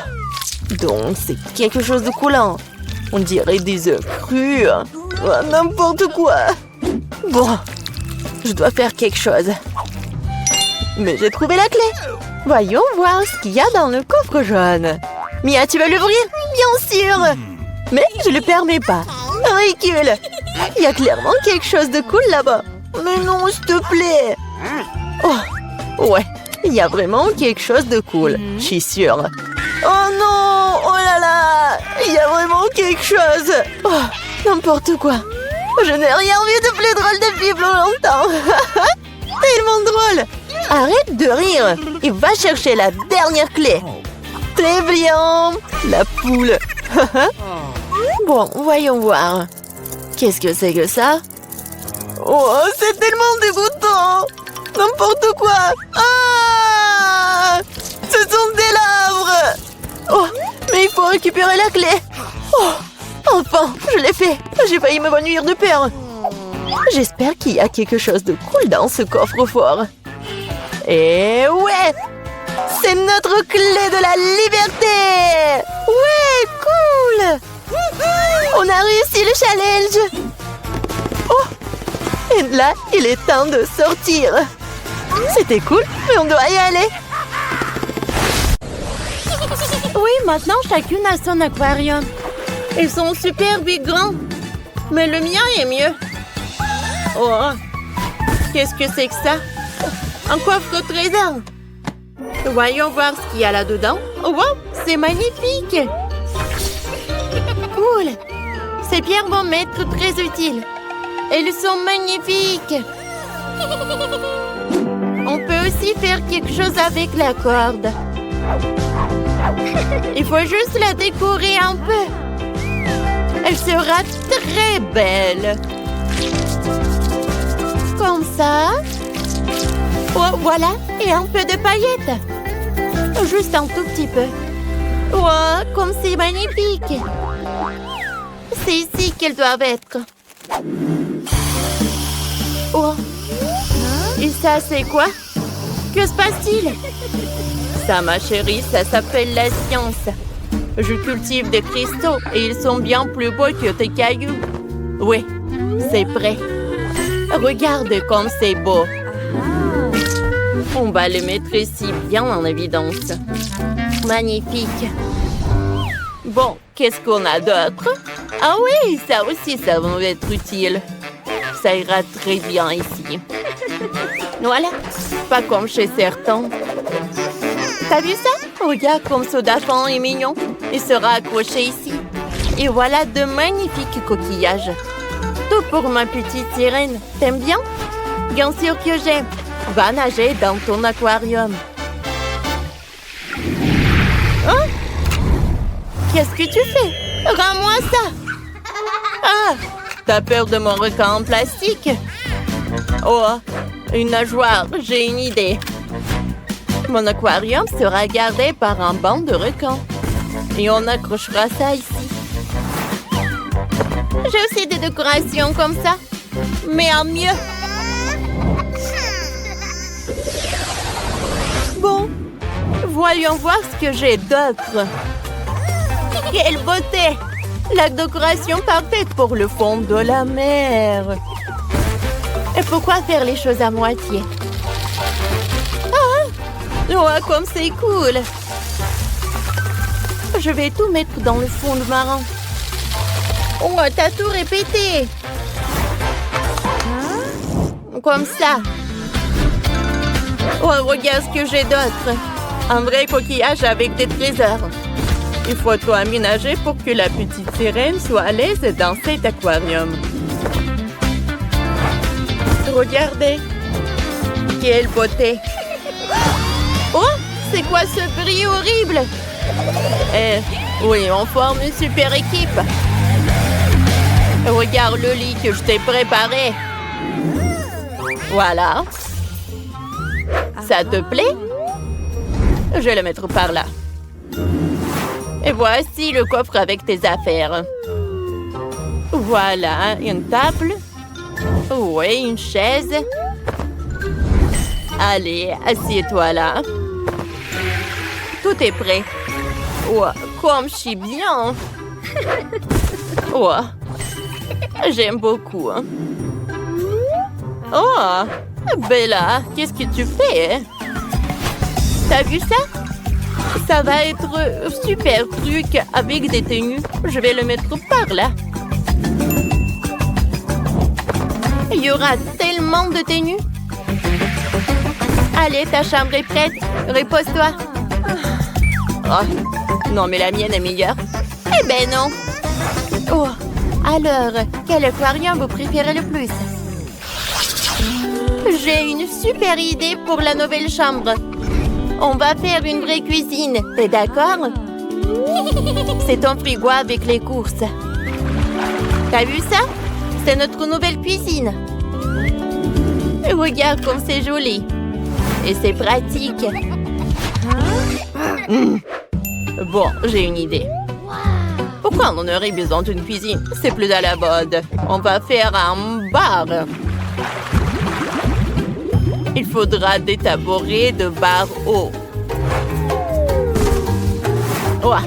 donc c'est quelque chose de coulant. On dirait des œufs crus. Oh, n'importe quoi. Bon, je dois faire quelque chose. Mais j'ai trouvé la clé. Voyons voir ce qu'il y a dans le coffre jaune. Mia, tu vas l'ouvrir? Bien sûr. Mais je le permets pas. Ridicule. Il y a clairement quelque chose de cool là-bas. Mais non, s'il te plaît. Oh, ouais. Il y a vraiment quelque chose de cool. Je suis sûre. Oh non! Oh là là! Il y a vraiment quelque chose. Oh, n'importe quoi. Je n'ai rien vu de plus drôle depuis plus longtemps. Tellement drôle. Arrête de rire et va chercher la dernière clé. Très bien. La poule. Bon, voyons voir. Qu'est-ce que c'est que ça? Oh, c'est tellement dégoûtant. N'importe quoi. Ah! Ce sont des larves. Oh, mais il faut récupérer la clé. Oh, enfin, je l'ai fait. J'ai failli m'évanouir de peur. J'espère qu'il y a quelque chose de cool dans ce coffre-fort. Et ouais! C'est notre clé de la liberté! Ouais, cool! On a réussi le challenge! Oh! Et là, il est temps de sortir. C'était cool, mais on doit y aller. Oui, maintenant chacune a son aquarium. Ils sont super big grands. Mais le mien est mieux. Oh! Qu'est-ce que c'est que ça? Un coffre trésor. Voyons voir ce qu'il y a là-dedans. Oh, wow, c'est magnifique. Cool. Ces pierres vont m'être très utiles. Elles sont magnifiques. On peut aussi faire quelque chose avec la corde. Il faut juste la décorer un peu. Elle sera très belle. Comme ça. Oh, voilà, et un peu de paillettes. Juste un tout petit peu. Oh, comme c'est magnifique. C'est ici qu'elles doivent être. Oh. Et ça, c'est quoi? Que se passe-t-il? Ça, ma chérie, ça s'appelle la science. Je cultive des cristaux et ils sont bien plus beaux que tes cailloux. Oui, c'est prêt. Regarde comme c'est beau. On va le mettre ici bien en évidence. Magnifique. Bon, qu'est-ce qu'on a d'autre? Ah oui, ça aussi, ça va être utile. Ça ira très bien ici. Voilà, pas comme chez certains. T'as vu ça? Regarde comme ce dauphin est mignon. Il sera accroché ici. Et voilà de magnifiques coquillages. Tout pour ma petite sirène. T'aimes bien? Bien sûr que j'aime. Va nager dans ton aquarium. Hein? Qu'est-ce que tu fais? Rends-moi ça! Ah! T'as peur de mon requin en plastique? Oh! Une nageoire, j'ai une idée. Mon aquarium sera gardé par un banc de requins. Et on accrochera ça ici. J'ai aussi des décorations comme ça, mais en mieux. Bon, voyons voir ce que j'ai d'autre. Quelle beauté! La décoration parfaite pour le fond de la mer. Et pourquoi faire les choses à moitié? Ah! Oh, comme c'est cool! Je vais tout mettre dans le fond de marin. Oh, t'as tout répété! Comme ça. Oh, regarde ce que j'ai d'autre. Un vrai coquillage avec des trésors. Il faut tout aménager pour que la petite sirène soit à l'aise dans cet aquarium. Regardez. Quelle beauté. Oh, c'est quoi ce bruit horrible? Oui, on forme une super équipe. Regarde le lit que je t'ai préparé. Voilà. Ça te plaît? Je vais le mettre par là. Et voici le coffre avec tes affaires. Voilà, une table. Oui, une chaise. Allez, assieds-toi là. Tout est prêt. Oh, comme je suis bien. Oh, j'aime beaucoup. Oh, Bella, qu'est-ce que tu fais? T'as vu ça? Ça va être super truc avec des tenues. Je vais le mettre par là. Il y aura tellement de tenues. Allez, ta chambre est prête. Repose-toi. Oh, non, mais la mienne est meilleure. Eh ben non. Oh, alors, quel aquarium vous préférez le plus? J'ai une super idée pour la nouvelle chambre. On va faire une vraie cuisine, t'es d'accord? C'est ton frigo avec les courses. T'as vu ça? C'est notre nouvelle cuisine. Regarde comme c'est joli. Et c'est pratique. Bon, j'ai une idée. Pourquoi on aurait besoin d'une cuisine? C'est plus à la mode. On va faire un bar. Il faudra des tabourets de bar haut. Ouais.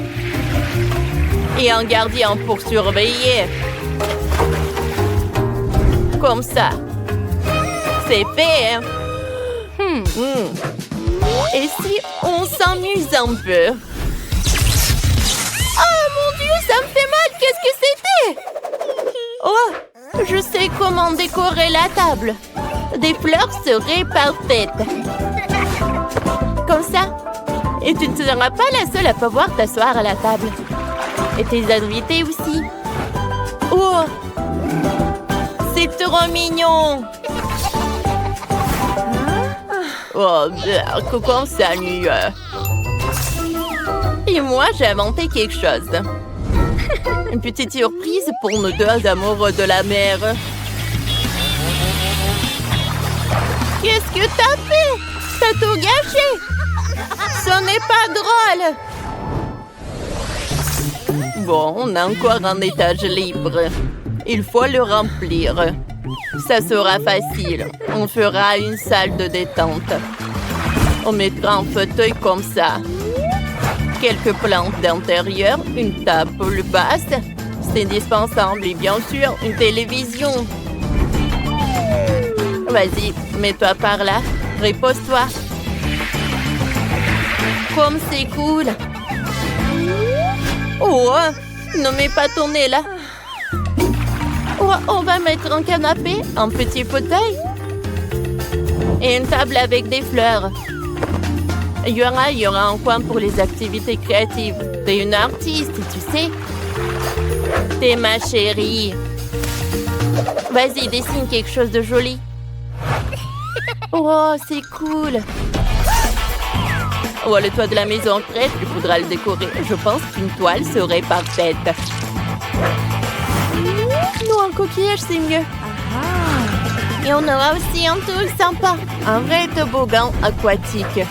Et un gardien pour surveiller. Comme ça. C'est fait, hein? Et si on s'amuse un peu? Oh mon Dieu, ça me fait mal! Qu'est-ce que c'était? Oh, je sais comment décorer la table. Des fleurs seraient parfaites. Comme ça. Et tu ne seras pas la seule à pouvoir t'asseoir à la table. Et tes invités aussi. Oh! C'est trop mignon! Oh, comment ça, nuit? Et moi, j'ai inventé quelque chose. Une petite surprise pour nos deux amoureux de la mer. Qu'est-ce que t'as fait? T'as tout gâché! Ce n'est pas drôle! Bon, on a encore un étage libre. Il faut le remplir. Ça sera facile. On fera une salle de détente. On mettra un fauteuil comme ça. Quelques plantes d'intérieur, une table basse. C'est indispensable et bien sûr, une télévision. Vas-y, mets-toi par là. Repose-toi. Comme c'est cool. Oh, ne mets pas ton nez là. Oh, on va mettre un canapé, un petit fauteuil. Et une table avec des fleurs. Il y aura un coin pour les activités créatives. T'es une artiste, tu sais. T'es ma chérie. Vas-y, dessine quelque chose de joli. Oh, c'est cool. Oh, le toit de la maison est prêt, il faudra le décorer. Je pense qu'une toile serait parfaite. Non, un coquillage, c'est mieux. Et on aura aussi un truc sympa. Un vrai toboggan aquatique.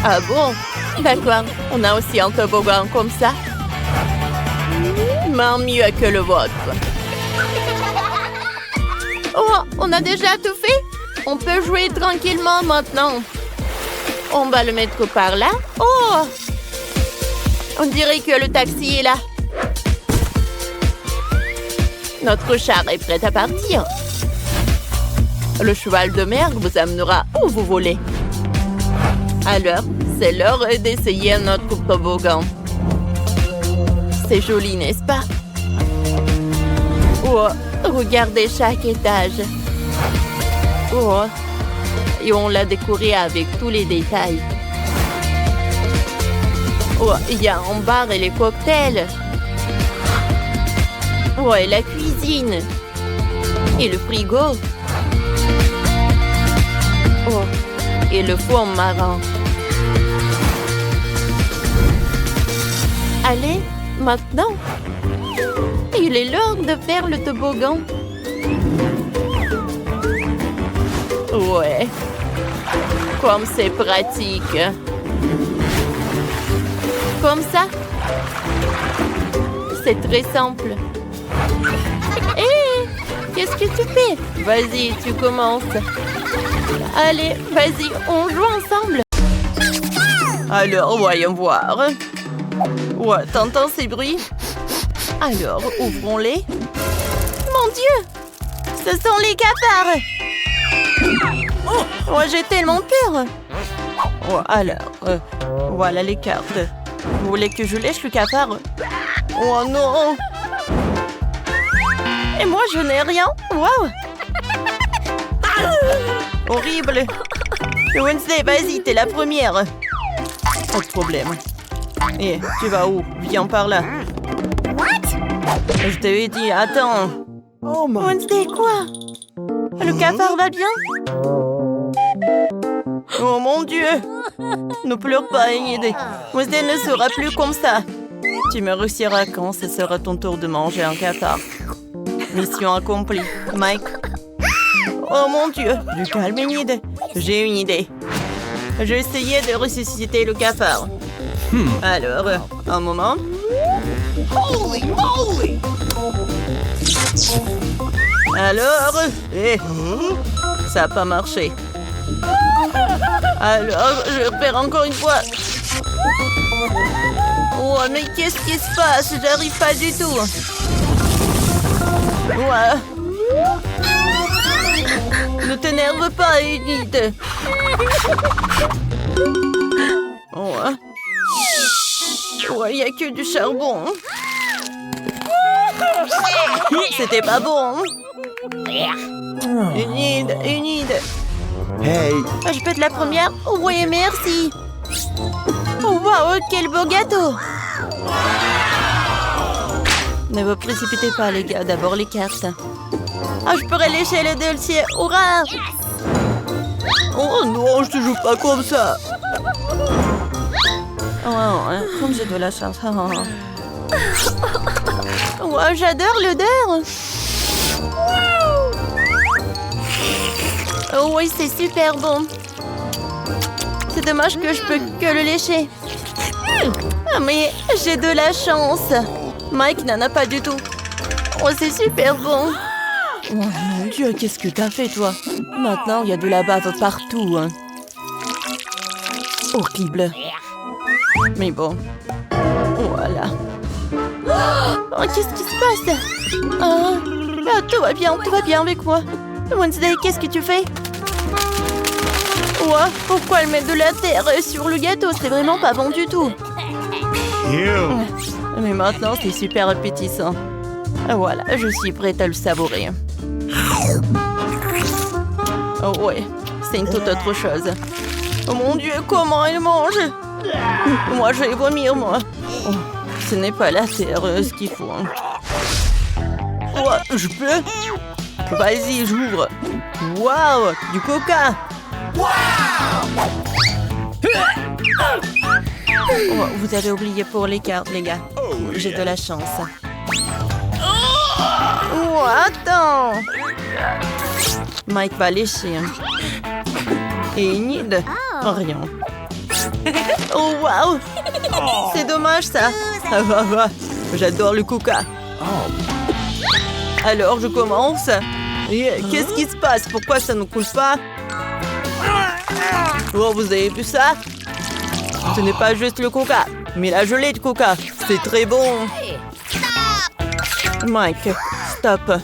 Ah bon? D'accord. On a aussi un toboggan comme ça. Mais mieux que le vôtre. Oh, on a déjà tout fait? On peut jouer tranquillement maintenant. On va le mettre par là. Oh! On dirait que le taxi est là. Notre char est prêt à partir. Le cheval de mer vous amènera où vous voulez. Alors, c'est l'heure d'essayer notre toboggan. C'est joli, n'est-ce pas? Oh, regardez chaque étage. Oh, et on l'a décoré avec tous les détails. Oh, il y a un bar et les cocktails. Oh, et la cuisine. Et le frigo. Oh, et le fond marin. Allez, maintenant. Il est l'heure de faire le toboggan. Ouais. Comme c'est pratique. Comme ça. C'est très simple. Hé! Qu'est-ce que tu fais? Vas-y, tu commences. Allez, vas-y, on joue ensemble. Alors, voyons voir. Ouais, t'entends ces bruits? Alors, ouvrons-les. Mon Dieu! Ce sont les cafards! Oh, j'ai tellement peur! Oh, alors, voilà les cartes. Vous voulez que je lèche le cafard? Oh non! Et moi, je n'ai rien! Waouh! Horrible! Wednesday, vas-y, t'es la première! Pas de problème. Et tu vas où? Viens par là. Je t'avais dit, attends. Oh my... Wednesday, quoi? Le cafard va bien? Oh mon Dieu! Ne pleure pas, Enid. Wednesday ne sera plus comme ça. Tu me réussiras quand ce sera ton tour de manger un cafard. Mission accomplie. Mike. Oh mon Dieu! Du calme, Enid. J'ai une idée. J'ai essayé de ressusciter le cafard. Alors, un moment. Holy moly! Alors, ça n'a pas marché. Alors, je vais faire encore une fois. Oh, mais qu'est-ce qui se passe? J'arrive pas du tout. Ouais. Ne t'énerve pas, Enid. Ouais. Ouais, il n'y a que du charbon. C'était pas bon. Enid. Hey! Je peux être la première? Oui, merci. Oh, wow, quel beau gâteau. Ne vous précipitez pas, les gars. D'abord, les cartes. Ah, je pourrais lécher le dossier. Hurrah! Oh non, je te joue pas comme ça. Oh, comme j'ai de la chance. Wow, j'adore l'odeur. Oh oui, c'est super bon. C'est dommage que je peux que le lécher. Ah, mais j'ai de la chance. Mike n'en a pas du tout. Oh, c'est super bon. Oh mon Dieu, qu'est-ce que t'as fait, toi? Maintenant, il y a de la bave partout. Hein. Horrible. Mais bon. Voilà. Oh, qu'est-ce qui se passe? Ah, tout va bien avec moi. Wednesday, qu'est-ce que tu fais? Ouais, pourquoi elle met de la terre sur le gâteau? C'est vraiment pas bon du tout. Mais maintenant, c'est super appétissant. Voilà, je suis prête à le savourer. Oh ouais, c'est une toute autre chose. Oh mon Dieu, comment elle mange? Moi, je vais vomir, moi. Oh, ce n'est pas la terre ce qu'il faut. Ouais, je peux? Vas-y, j'ouvre. Waouh, du coca. Oh, vous avez oublié pour les cartes, les gars. J'ai de la chance. Oh, attends. Mike va lécher. Et Enid? Rien. Oh, waouh! C'est dommage, ça. J'adore le coca. Alors, je commence. Qu'est-ce qui se passe? Pourquoi ça ne coule pas? Oh, vous avez vu ça? Ce n'est pas juste le coca, mais la gelée de coca. C'est très bon. Mike, stop.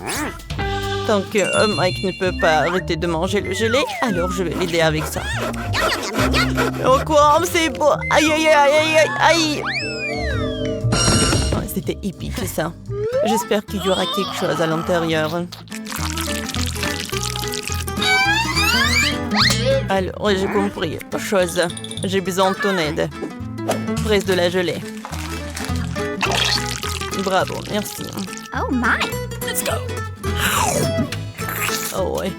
Tant que Mike ne peut pas arrêter de manger le gelé, alors je vais l'aider avec ça. Oh quoi, c'est beau. Aïe, aïe, aïe, aïe, aïe. Oh, c'était épique, ça. J'espère qu'il y aura quelque chose à l'intérieur. Alors, j'ai compris. Chose. J'ai besoin de ton aide. Presse de la gelée. Bravo, merci. Oh my. Let's go. Oh ouais,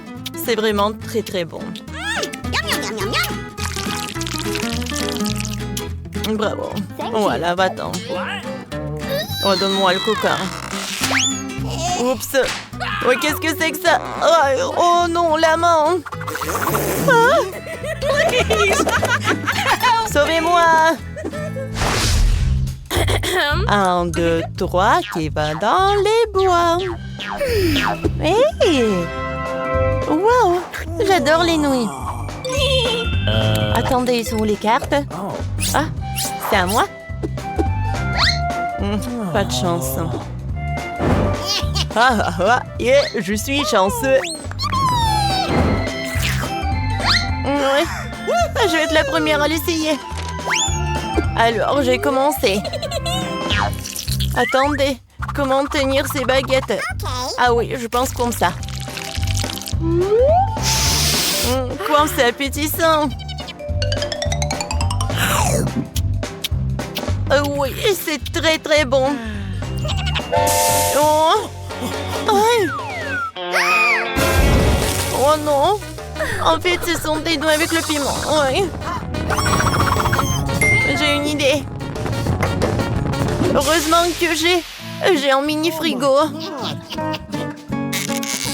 c'est vraiment très très bon. Bravo. Voilà, va-t'en. Oh, donne-moi le coca. Oups. Oh, qu'est-ce que c'est que ça? Oh non, la main. Sauvez-moi. 1, 2, 3, qui va dans les bois. Hey! Wow! J'adore les nouilles. Attendez, où sont les cartes? Ah, c'est à moi? Pas de chance. Yeah, je suis chanceux. Ouais. Je vais être la première à l'essayer. Alors, j'ai commencé. Attendez, comment tenir ces baguettes? Ah oui, je pense comme ça. Quoi, c'est appétissant. Oui, c'est très très bon. Oh. Oh non. En fait, ce sont des noix avec le piment. Oui. J'ai une idée. Heureusement que j'ai un mini frigo.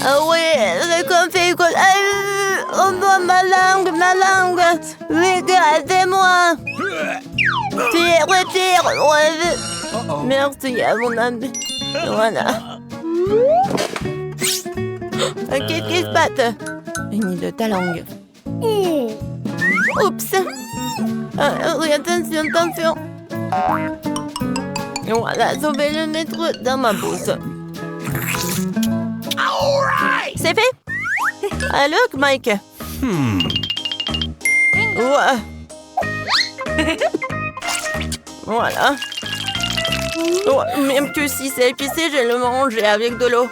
Ah ouais, c'est comme fait quoi. Oh non, ma langue. Regardez-moi. Tire. Ouais. Merci à mon ami. Voilà. Qu'est-ce qui se passe? Une de ta langue. Oups. Oui, attention. Voilà, je vais le mettre dans ma bouche. C'est fait? Allô, Mike? Ouais. Voilà. Oh, même que si c'est épicé, je le mangerai avec de l'eau.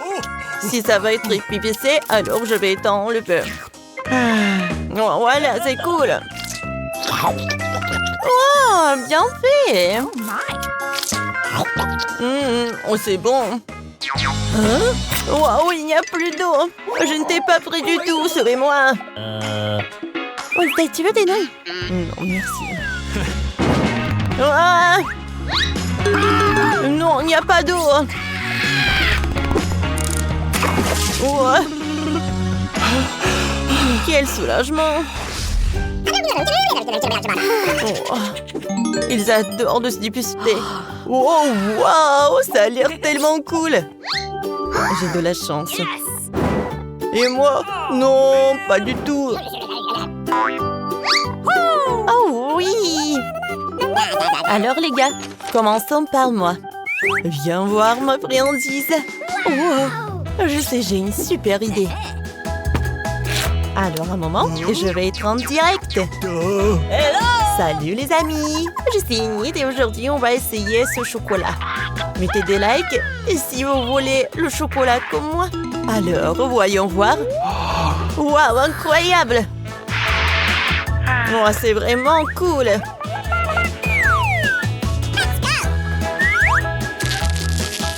Si ça va être épicé, alors je vais étendre le beurre. Oh, voilà, c'est cool. Oh, bien fait. Oh, c'est bon. Wow, il n'y a plus d'eau. Je ne t'ai pas pris du tout, sauvez-moi. Oh, tu veux des nouilles? Non, merci. Non, il n'y a pas d'eau. Quel soulagement. Ils adorent de se dépister. Wow, ça a l'air tellement cool. J'ai de la chance. Et moi? Non, pas du tout. Oh oui. Alors les gars, commençons par moi. Viens voir ma friandise. Je sais, j'ai une super idée. Alors un moment, je vais être en direct. Salut les amis, je suis Enid et aujourd'hui on va essayer ce chocolat. Mettez des likes si vous voulez le chocolat comme moi. Alors voyons voir. Waouh, incroyable. Oh, c'est vraiment cool.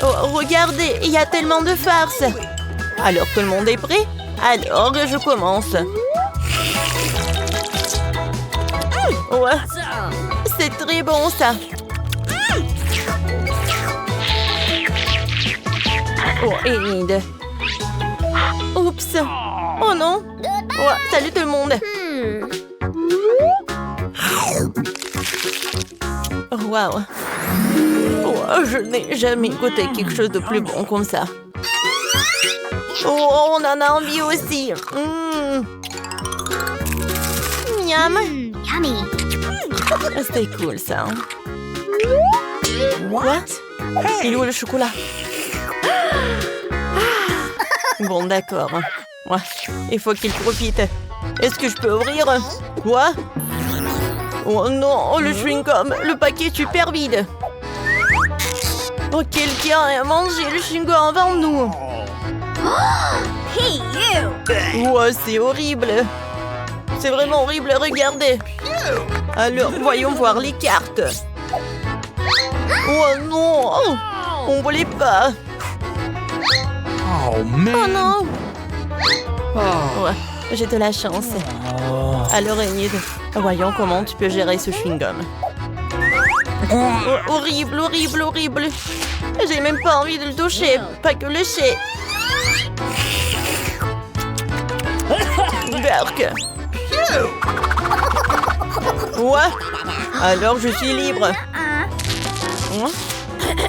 Oh, regardez, il y a tellement de farce. Alors tout le monde est prêt? Alors je commence. Ouais, c'est très bon ça. Oh, Enid. Oups. Oh non. Ouais, salut tout le monde. Oh, wow. Oh, je n'ai jamais goûté quelque chose de plus bon comme ça. Oh, on en a envie aussi. Miam. Yummy. C'était cool ça. What? Il est où le chocolat? Bon, d'accord. Ouais, il faut qu'il profite. Est-ce que je peux ouvrir? Quoi? Oh non, le chewing-gum. Le paquet est super vide. Oh, quelqu'un a mangé le chewing-gum avant nous. Hey, you. Oh, c'est horrible. C'est vraiment horrible, regardez. Alors, voyons voir les cartes. Oh non, on voulait pas. Oh man. Oh non. Ouais, j'ai de la chance. Alors, Enid, voyons comment tu peux gérer ce chewing-gum. Oh, horrible, horrible, horrible. J'ai même pas envie de le toucher, pas que le lécher. Berk. Ouais. Alors, je suis libre.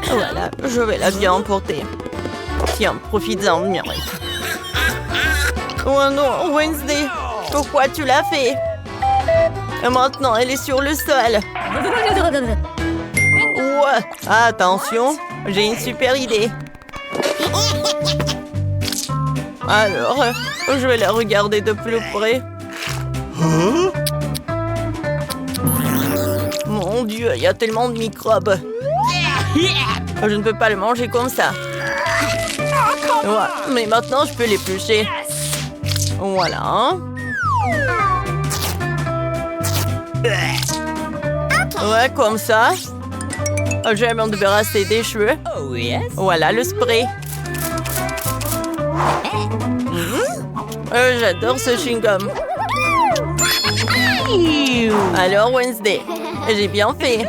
Voilà, je vais la bien emporter. Tiens, profites-en, Mireille. Oh non, Wednesday, pourquoi tu l'as fait? Et maintenant, elle est sur le sol. Ouais, attention, j'ai une super idée. Alors, je vais la regarder de plus près. Mon Dieu, il y a tellement de microbes. Je ne peux pas le manger comme ça. Ouais, mais maintenant, je peux l'éplucher. Voilà. Ouais, comme ça. Je vais m'en débarrasser des cheveux. Voilà le spray. J'adore ce chewing-gum. Alors, Wednesday, j'ai bien fait.